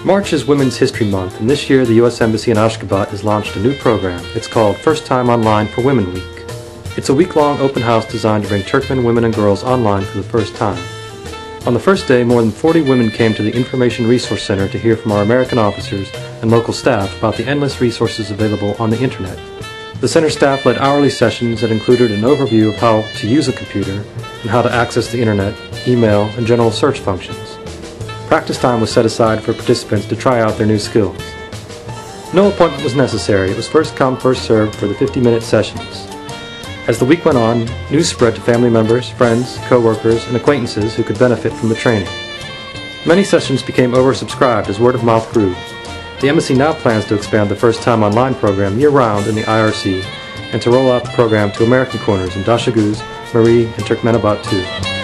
March is Women's History Month, and this year the U.S. Embassy in Ashgabat has launched a new program. It's called First Time Online for Women Week. It's a week-long open house designed to bring Turkmen women and girls online for the first time. On the first day, more than 40 women came to the Information Resource Center to hear from our American officers and local staff about the endless resources available on the Internet. The center staff led hourly sessions that included an overview of how to use a computer and how to access the Internet, email, and general search functions. Practice time was set aside for participants to try out their new skills. No appointment was necessary. It was first come, first served for the 50-minute sessions. As the week went on, news spread to family members, friends, co-workers, and acquaintances who could benefit from the training. Many sessions became oversubscribed as word of mouth grew. The Embassy now plans to expand the First Time Online program year-round in the IRC and to roll out the program to American corners in Dashaguz, Marie, and Turkmenistan too.